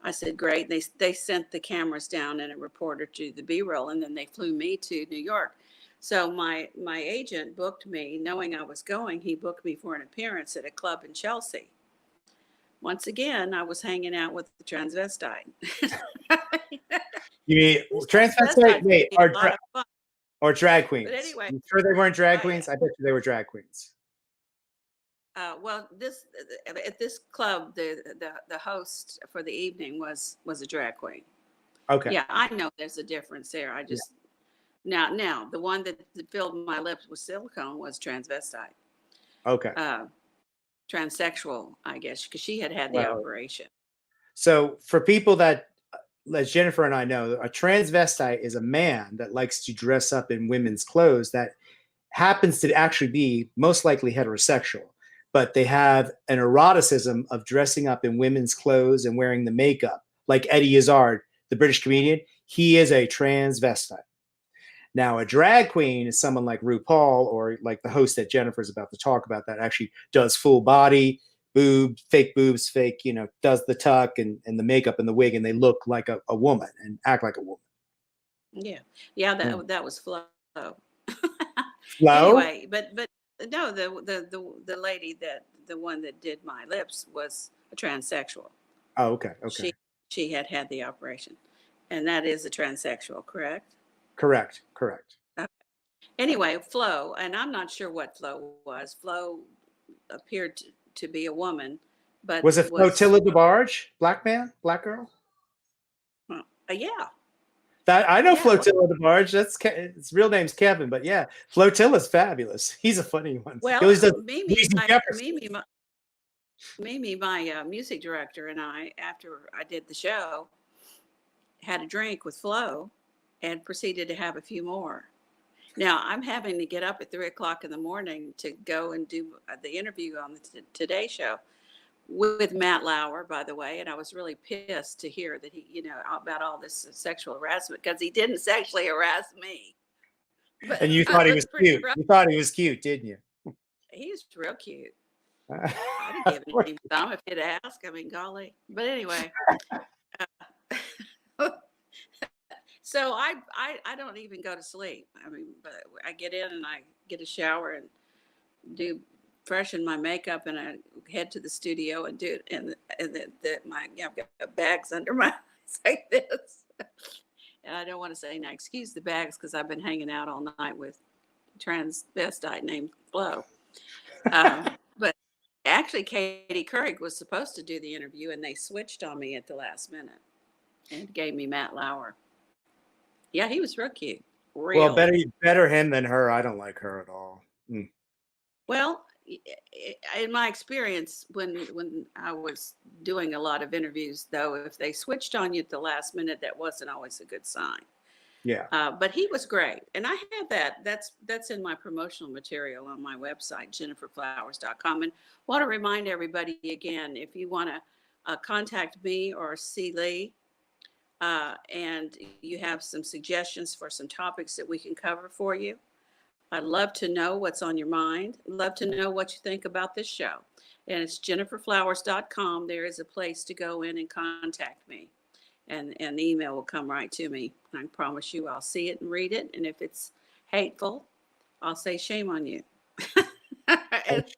I said great. They sent the cameras down and a reporter to the B-roll, and then they flew me to New York. So my agent booked me, knowing I was going. He booked me for an appearance at a club in Chelsea. Once again, I was hanging out with the transvestite. You mean These transvestite? transvestites can Wait, be a lot of fun. or drag But queens? anyway, You sure they weren't drag oh yeah. queens? I bet you they were drag queens. Well, this at this club, the host for the evening was a drag queen. Okay. Yeah, I know there's a difference there. I Yeah. just now the one that filled my lips with silicone was transvestite, Okay. uh, transsexual, I guess, because she had the Well, operation. so for people that, as Gennifer and I know, a transvestite is a man that likes to dress up in women's clothes that happens to actually be most likely heterosexual, but they have an eroticism of dressing up in women's clothes and wearing the makeup, like Eddie Izzard, the British comedian. He is a transvestite. Now, a drag queen is someone like RuPaul or like the host that Gennifer's about to talk about that actually does full body, boobs, fake, does the tuck and the makeup and the wig, and they look like a woman and act like a woman. Yeah, yeah, Hmm. that was Flo. Flo? Anyway, but no, the lady the one that did my lips was a transsexual. Oh, okay. Okay. She had the operation, and that is a transsexual, correct? Correct. Correct. Uh, Anyway, Flo, and I'm not sure what Flo was. Flo appeared to be a woman, but Was it was Flotilla DeBarge? Black man? Black girl? yeah, That I know yeah. Flotilla DeBarge. His real name's Kevin, but yeah, Flotilla's fabulous. He's a funny one. He Well, always does Mimi, Louise and my Jefferson. Mimi, my music director, and I, after I did the show, had a drink with Flo, and proceeded to have a few more. Now I'm having to get up at 3 o'clock in the morning to go and do the interview on the Today Show with Matt Lauer, by the way. And I was really pissed to hear that he, about all this sexual harassment, because he didn't sexually harass me. But And you I thought he was was pretty cute. rough. You thought he was cute, didn't you? He's real cute. I'd have given him some if he'd asked. I mean, golly. But anyway, so I don't even go to sleep. I mean, but I get in and I get a shower and do freshen my makeup, and I head to the studio and do it. And I've got bags under my eyes like this. And I don't want to say now, excuse the bags, because I've been hanging out all night with transvestite named Flo. But actually, Katie Couric was supposed to do the interview, and they switched on me at the last minute and gave me Matt Lauer. Yeah, he was real cute. Well, Real. better him than her. I don't like her at all. Mm. Well, in my experience, when I was doing a lot of interviews, though, if they switched on you at the last minute, that wasn't always a good sign. Yeah. But he was great, and I have that. That's in my promotional material on my website, JenniferFlowers.com. And want to remind everybody again, if you want to contact me or C. Lee, and you have some suggestions for some topics that we can cover for you, I'd love to know what's on your mind. I'd love to know what you think about this show. And it's JenniferFlowers.com. There is a place to go in and contact me. And the email will come right to me. I promise you I'll see it and read it. And if it's hateful, I'll say shame on you. at,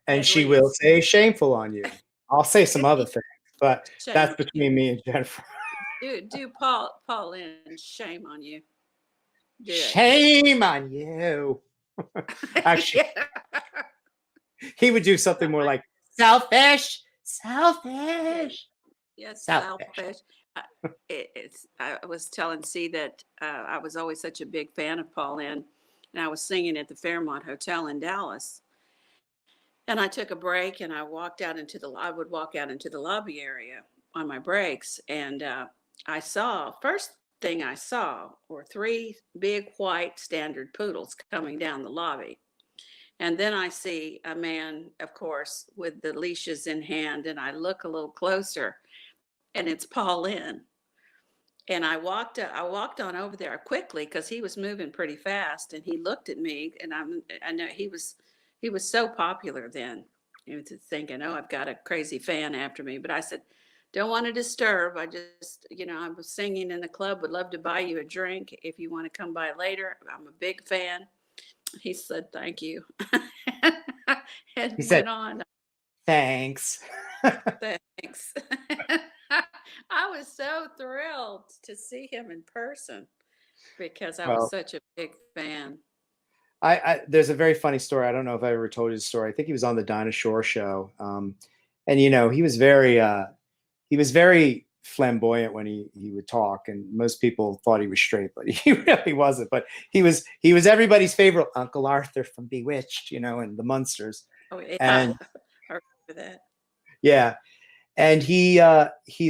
And at she will least. say shameful on you. I'll say some other things, but Shame that's on you. between me and Gennifer. Do Paul Lynn, shame on you. Do it. Shame on you. Actually, Yeah. he would do something more like selfish, Yeah. selfish, Yes, selfish. selfish. I was telling C that I was always such a big fan of Paul Lynn, and I was singing at the Fairmont Hotel in Dallas. And I took a break, and I would walk out into the lobby area on my breaks, and I saw first thing I saw were three big white standard poodles coming down the lobby. And then I see a man, of course, with the leashes in hand, and I look a little closer, and it's Paul Lynn. And I walked on over there quickly because he was moving pretty fast, and he looked at me, and I know he was so popular then. He was thinking, oh, I've got a crazy fan after me. But I said, don't want to disturb. I just, I was singing in the club. Would love to buy you a drink if you want to come by later. I'm a big fan. He said, thank you. And He said, went on. thanks. Thanks. I was so thrilled to see him in person because I was Well, such a big fan. there's a very funny story. I don't know if I ever told you the story. I think he was on the Dinah Shore show. And he was very flamboyant when he would talk, and most people thought he was straight, but he really wasn't. But he was everybody's favorite Uncle Arthur from Bewitched, and the Munsters. Oh, yeah. And I remember that. yeah, and he's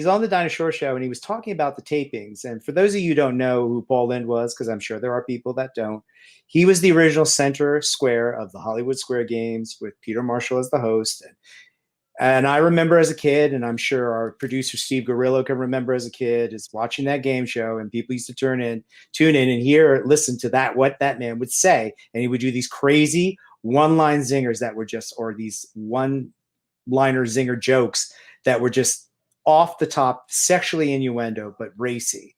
on the Dinah Shore show, and he was talking about the tapings. And for those of you who don't know who Paul Lynde was, because I'm sure there are people that don't, he was the original center square of the Hollywood Square Games with Peter Marshall as the host. And I remember as a kid, and I'm sure our producer Steve Gorillo can remember as a kid, is watching that game show, and people used to tune in and listen to what that man would say, and he would do these crazy one-line zingers that were just, or these one-liner zinger jokes that were just off the top, sexually innuendo, but racy,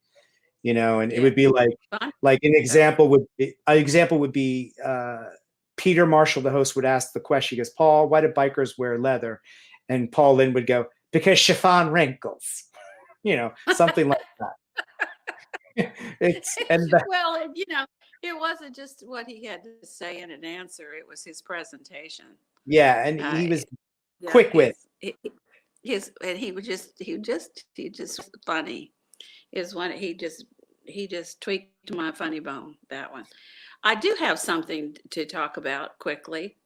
and it would be like an example would be Peter Marshall, the host, would ask the question. He goes, Paul, why do bikers wear leather? And Paul Lynde would go, because chiffon wrinkles, something like that. Well, it wasn't just what he had to say in an answer. It was his presentation. Yeah. And he was quick wit. And he just funny. Is one he just tweaked my funny bone, that one. I do have something to talk about quickly.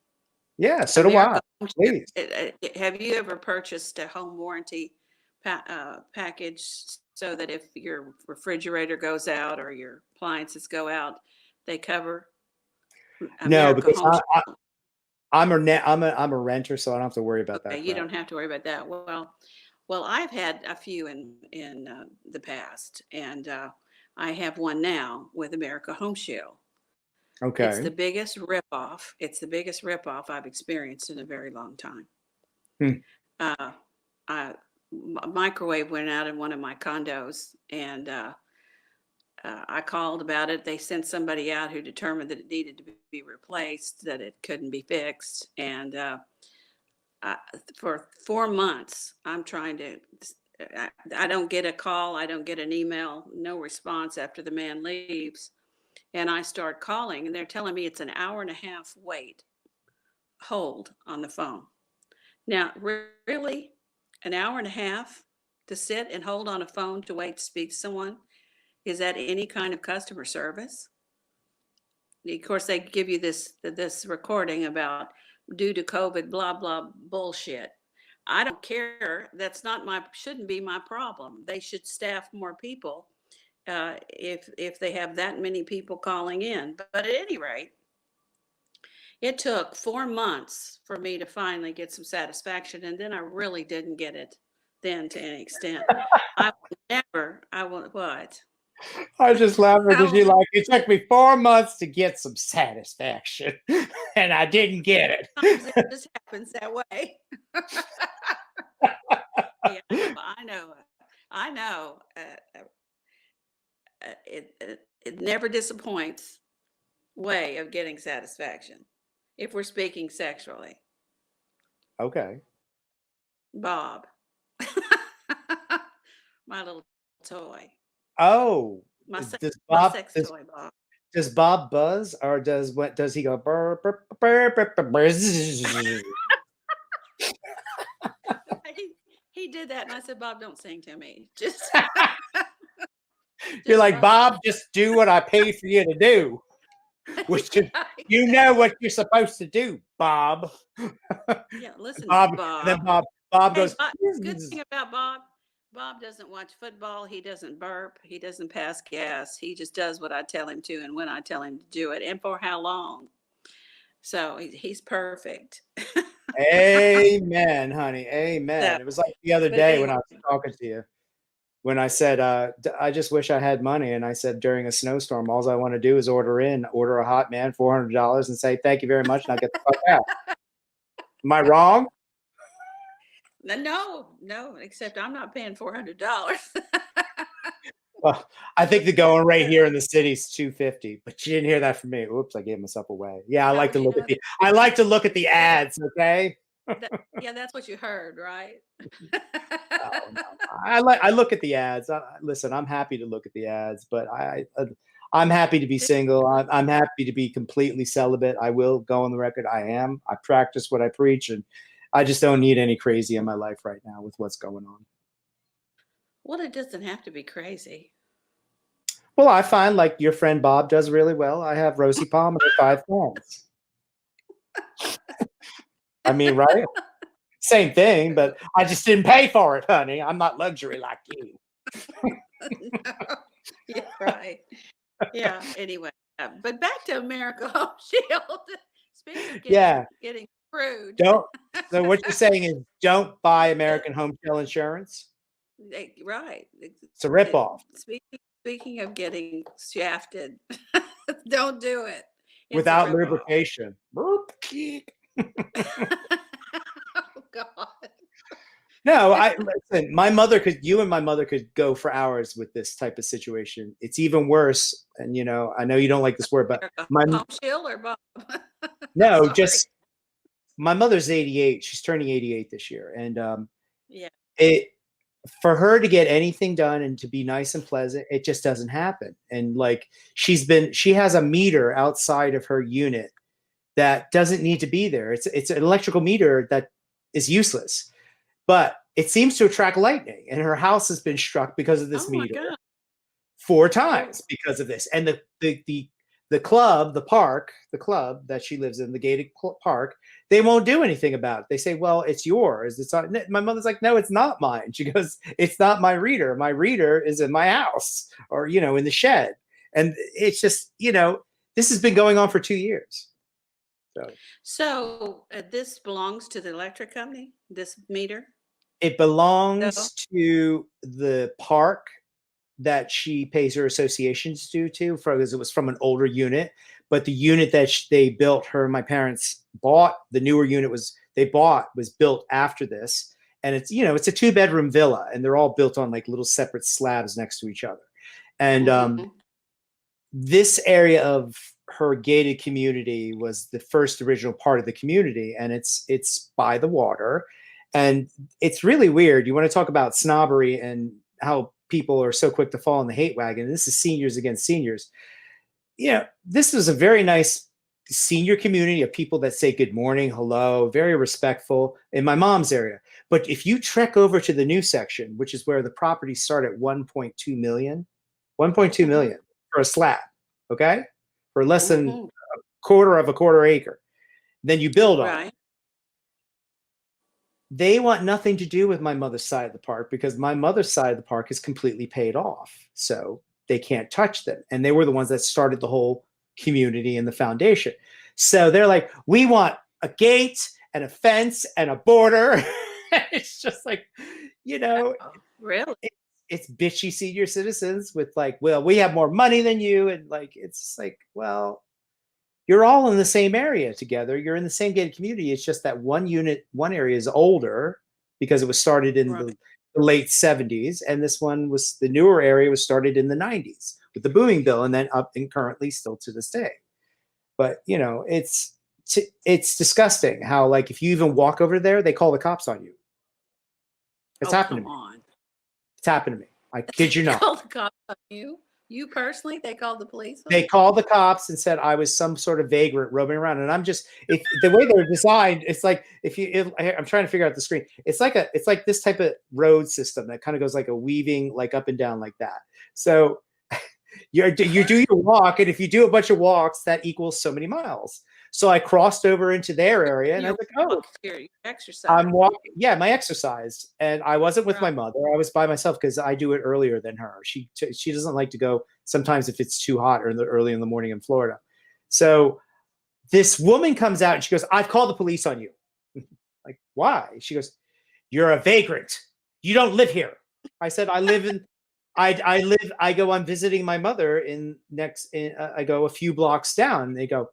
Yeah, so do I. Please. Have you ever purchased a home warranty package so that if your refrigerator goes out or your appliances go out, they cover? No, because I'm a renter, so I don't have to worry about that. You don't have to worry about that. Well, I've had a few in the past, and I have one now with America Home Shield. Okay. It's the biggest ripoff. It's the biggest ripoff I've experienced in a very long time. A microwave went out in one of my condos, and I called about it. They sent somebody out who determined that it needed to be replaced, that it couldn't be fixed. And for 4 months, I'm trying to, I don't get a call. I don't get an email, no response after the man leaves. And I start calling, and they're telling me it's an hour and a half hold on the phone. Now, really, an hour and a half to sit and hold on a phone to wait to speak to someone? Is that any kind of customer service? Of course, they give you this recording about due to COVID, blah, blah, bullshit. I don't care. That's shouldn't be my problem. They should staff more people if they have that many people calling in. But at any rate, it took 4 months for me to finally get some satisfaction, and then I really didn't get it then to any extent. What? I was just laughing because it took me 4 months to get some satisfaction, and I didn't get it. It just happens that way. Yeah, I know. It never disappoints way of getting satisfaction if we're speaking sexually. Okay. Bob. My little toy. Oh. My sex toy, Bob. Does Bob buzz, or does he go burr, burr, burr, burr, burr, burr. He did that, and I said, Bob, don't sing to me. Just you're like, Bob, just do what I pay for you to do. Which you know what you're supposed to do, Bob. Yeah, listen, Bob. Bob. And then Bob goes. The good thing about Bob, Bob doesn't watch football. He doesn't burp. He doesn't pass gas. He just does what I tell him to and when I tell him to do it and for how long. So he's perfect. Amen, honey. So, Amen. It was like the other but day when anyway, I was talking to you, when I said, I just wish I had money. And I said, during a snowstorm, all I want to do is order a hot man, $400 and say, thank you very much. And I'll get the fuck out. Am I wrong? no, except I'm not paying $400. Well, I think the going rate here in the city is 250, but you didn't hear that from me. Oops, I gave myself away. Yeah, How would you know that? I like to look at the ads, okay? Yeah, that's what you heard, right? Oh, no. I look at the ads. Listen, I'm happy to look at the ads, but I'm happy to be single. I'm happy to be completely celibate. I will go on the record. I am. I practice what I preach, and I just don't need any crazy in my life right now with what's going on. Well, it doesn't have to be crazy. Well, I find like your friend Bob does really well. I have Rosie Palmer at 5 pounds. I mean, right? Same thing, but I just didn't pay for it, honey. I'm not luxury like you. No. Yeah, right. Yeah. Anyway, but back to America Home Shield. Speaking of getting screwed. Don't. So what you're saying is, don't buy American Home Shield insurance. Right. It's a ripoff. Speaking of getting shafted, don't do it. It's without lubrication. Oh God. No, listen. You and my mother could go for hours with this type of situation. It's even worse. And I know you don't like this word, but Home Shield or Bob? no, just my mother's 88. She's turning 88 this year, and yeah, for her to get anything done and to be nice and pleasant, it just doesn't happen. And like she has a meter outside of her unit that doesn't need to be there. It's an electrical meter that is useless, but it seems to attract lightning. And her house has been struck because of this meter 4 times because of this. And the club that she lives in, the gated park, they won't do anything about it. They say, well, it's yours. It's not. My mother's like, no, it's not mine. She goes, it's not my reader. My reader is in my house or, in the shed. And it's just, this has been going on for 2 years. So this belongs to the electric company, this meter? It belongs to the park that she pays her associations due to, because it was from an older unit. But the unit that they built, my parents bought, the newer unit was built after this. And it's, it's a 2-bedroom villa, and they're all built on like little separate slabs next to each other. And this area of her gated community was the first original part of the community, and it's by the water. And it's really weird. You want to talk about snobbery and how people are so quick to fall in the hate wagon. This is seniors against seniors. This was a very nice senior community of people that say good morning, hello, very respectful in my mom's area. But if you trek over to the new section, which is where the properties start at 1.2 million for a slab, okay? For less than a quarter acre. Then you build on it. They want nothing to do with my mother's side of the park, because my mother's side of the park is completely paid off. So they can't touch them. And they were the ones that started the whole community and the foundation. So they're like, we want a gate and a fence and a border. It's just like, really? It's bitchy senior citizens with like, well, we have more money than you. And like, it's just like, well, you're all in the same area together. You're in the same gated community. It's just that one area is older because it was started in the late 70s. And the newer area was started in the 90s with the booming bill, and then up and currently still to this day. But, it's disgusting how, like, if you even walk over there, they call the cops on you. It's happened to me. It's happened to me. I kid you not. Call the cops on you? You personally? They called the police? They called the cops and said I was some sort of vagrant roaming around. And I'm just, the way they're designed, it's like, I'm trying to figure out the screen. It's like this type of road system that kind of goes like a weaving, like up and down like that. So you do your walk. And if you do a bunch of walks, that equals so many miles. So I crossed over into their area, and I was like, oh, you exercise. I'm walking. Yeah, my exercise, and I wasn't with my mother. I was by myself because I do it earlier than her. She doesn't like to go sometimes if it's too hot or early in the morning in Florida. So this woman comes out and she goes, "I've called the police on you." Like, why? She goes, "You're a vagrant. You don't live here." I said, "I live in." I'm visiting my mother I go a few blocks down. And they go,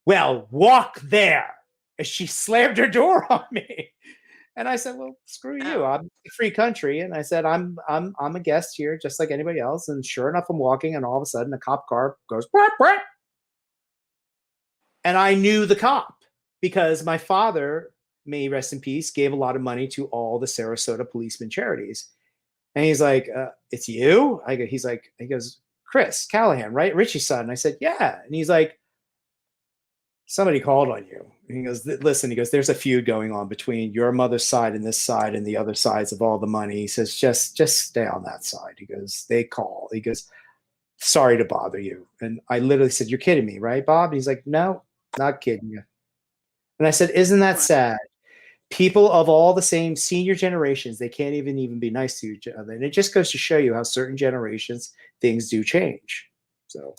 "Well, walk there." And she slammed her door on me. And I said, "Well, screw you. I'm a free country." And I said, I'm a guest here, just like anybody else. And sure enough, I'm walking, and all of a sudden, a cop car goes, "Brap, brap." And I knew the cop because my father, may he rest in peace, gave a lot of money to all the Sarasota policeman charities. And he's like, "It's you?" He goes, "Chris Callahan, right? Richie's son." And I said, "Yeah." And he's like, "Somebody called on you." And he goes, "Listen," he goes, "there's a feud going on between your mother's side and this side and the other sides of all the money." He says, just stay on that side. He goes, "They call." He goes, "Sorry to bother you." And I literally said, "You're kidding me, right, Bob?" And he's like, "No, not kidding you." And I said, "Isn't that sad? People of all the same senior generations, they can't even be nice to each other." And it just goes to show you how certain generations, things do change. So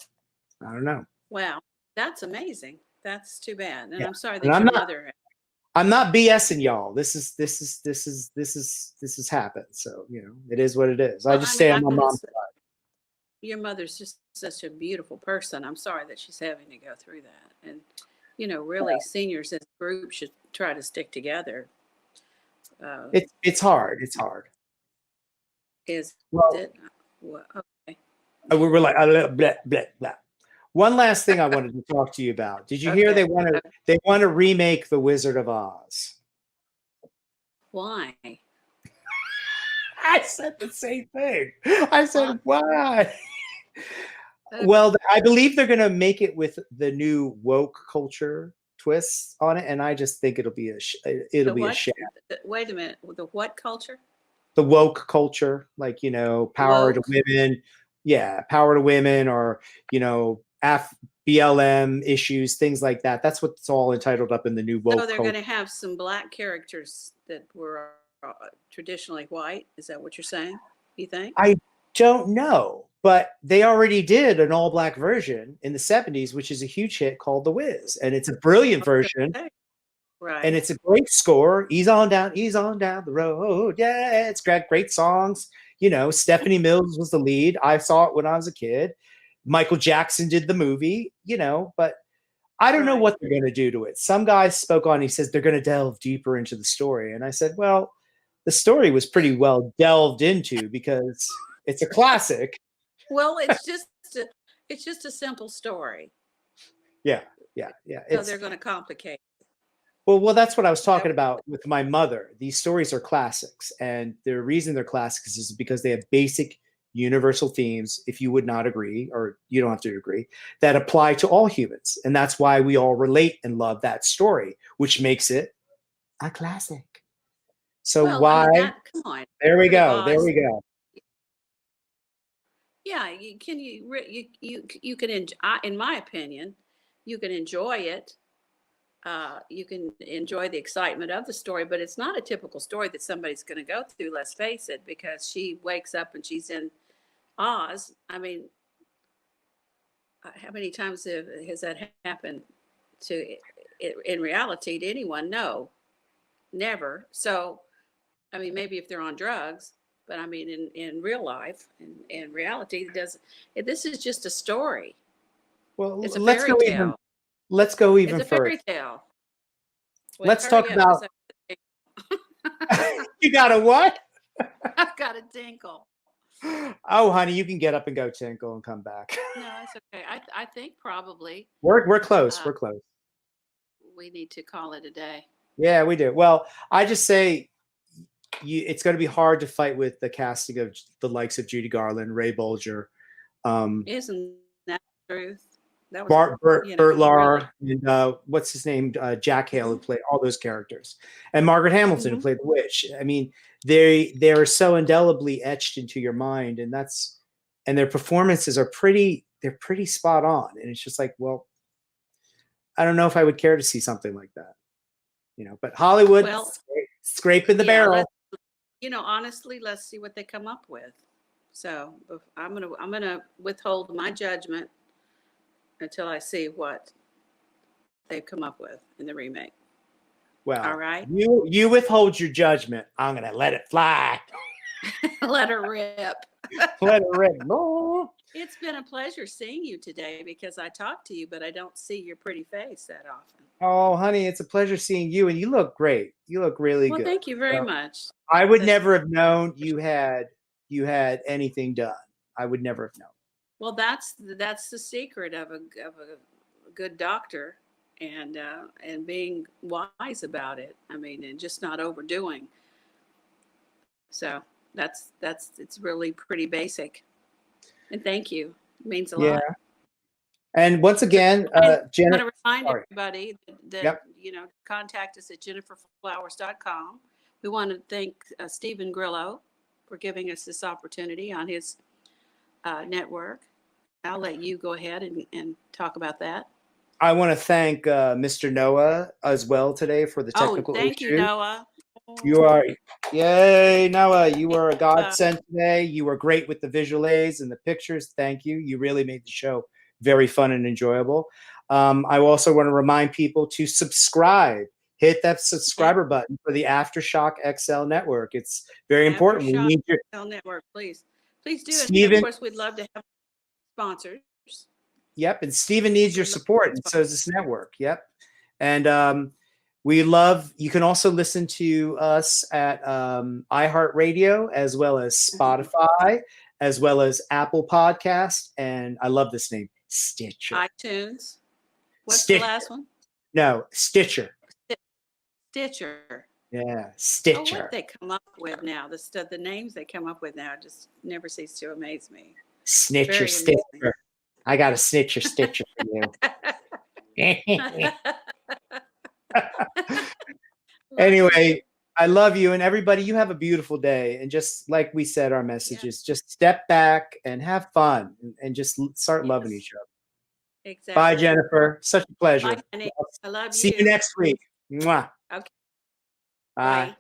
I don't know. Wow, that's amazing. That's too bad. And Yeah. I'm sorry And that your mother. I'm not BSing y'all. This has happened. So, it is what it is. I just stay on my mom's side. Your mother's just such a beautiful person. I'm sorry that she's having to go through that. And, really, seniors as a group should try to stick together. It's hard. It's hard. Is Well, it? Well, okay. we were like, blah, blah, blah. One last thing I wanted to talk to you about. Did you hear they want to remake The Wizard of Oz? Why? I said the same thing. I said, why? Well, I believe they're going to make it with the new woke culture twist on it, and I just think it'll be a sham. Wait a minute. The what culture? The woke culture, like, power to women. Yeah, power to women, or, BLM issues, things like that. That's what's all entitled up in the new woke. So they're going to have some black characters that were traditionally white. Is that what you're saying? You think? I don't know, but they already did an all black version in the 70s, which is a huge hit, called The Wiz. And it's a brilliant version. Right. And it's a great score. Ease on down the road. Yeah, it's great songs. Stephanie Mills was the lead. I saw it when I was a kid. Michael Jackson did the movie, but I don't know what they're going to do to it. Some guy spoke on, he says they're going to delve deeper into the story. And I said, well, the story was pretty well delved into because it's a classic. Well, it's just a simple story. Yeah. So they're going to complicate. Well, that's what I was talking about with my mother. These stories are classics, and the reason they're classics is because they have basic universal themes, if you would not agree, or you don't have to agree, that apply to all humans. And that's why we all relate and love that story, which makes it a classic. So come on. There we go. Yeah, you can in my opinion, you can enjoy it. You can enjoy the excitement of the story, but it's not a typical story that somebody's going to go through, let's face it, because she wakes up and she's in Oz. I mean, how many times has that happened in reality to anyone? No, never. So, I mean, maybe if they're on drugs, but I mean, in real life, in reality, this is just a story. Well, it's a fairy tale. Let's go even further. It's a fairy tale. Well, let's talk about. You got a what? I've got a tinkle. Oh, honey, you can get up and go tinkle and come back. No, it's okay. I think probably we're close. We're close. We need to call it a day. Yeah, we do. Well, I just say it's going to be hard to fight with the casting of the likes of Judy Garland, Ray Bolger. Isn't that the truth? That was Burt Lahr, and what's his name? Jack Hale, who played all those characters, and Margaret Hamilton, who played the witch. I mean, they're so indelibly etched into your mind, and their performances are pretty spot on. And it's just like, well, I don't know if I would care to see something like that. But Hollywood, Well, scraping the yeah, barrel. honestly, let's see what they come up with. So I'm gonna withhold my judgment until I see what they've come up with in the remake. Well, all right, you withhold your judgment. I'm gonna let it fly. let her rip. Let it rip. No. It's been a pleasure seeing you today because I talk to you, but I don't see your pretty face that often. Oh, honey, it's a pleasure seeing you, and you look great. You look really Well, good. thank you very So, much. I would never have known you had anything done. I would never have known. Well, that's the secret of a good doctor, and being wise about it. I mean, and just not overdoing. So that's it's really pretty basic. And thank you. It means a Yeah. lot. And once again, I want Jennifer. to remind Sorry. everybody that Yep. contact us at jenniferflowers.com. We want to thank Stephen Grillo for giving us this opportunity on his network. I'll let you go ahead and talk about that. I want to thank Mr. Noah as well today for the technical thank issue. you, Noah. You are, yay, Noah. You were a godsend today. You were great with the visual aids and the pictures. Thank you. You really made the show very fun and enjoyable. I also want to remind people to subscribe. Hit that subscriber button for the Aftershock XL network. It's very important. We need your XL network, please do it. Steven, of course, we'd love to have sponsors. Yep, and Steven needs your support, and so does this network. Yep, and we love. You can also listen to us at iHeartRadio as well as Spotify, as well as Apple Podcast, and I love this name, Stitcher. iTunes. What's the last one? No, Stitcher. Stitcher. Yeah, Stitcher. Oh, what they come up with now, the names they come up with now just never cease to amaze me. Snitcher, Stitcher. I got a snitcher, Stitcher for you. Anyway, I love you, and everybody, you have a beautiful day. And just like we said, our message is just step back and have fun and just start loving each other. Exactly. Bye, Gennifer. Such a pleasure. Bye, I love you. See you next week. Mwah. Okay. Bye.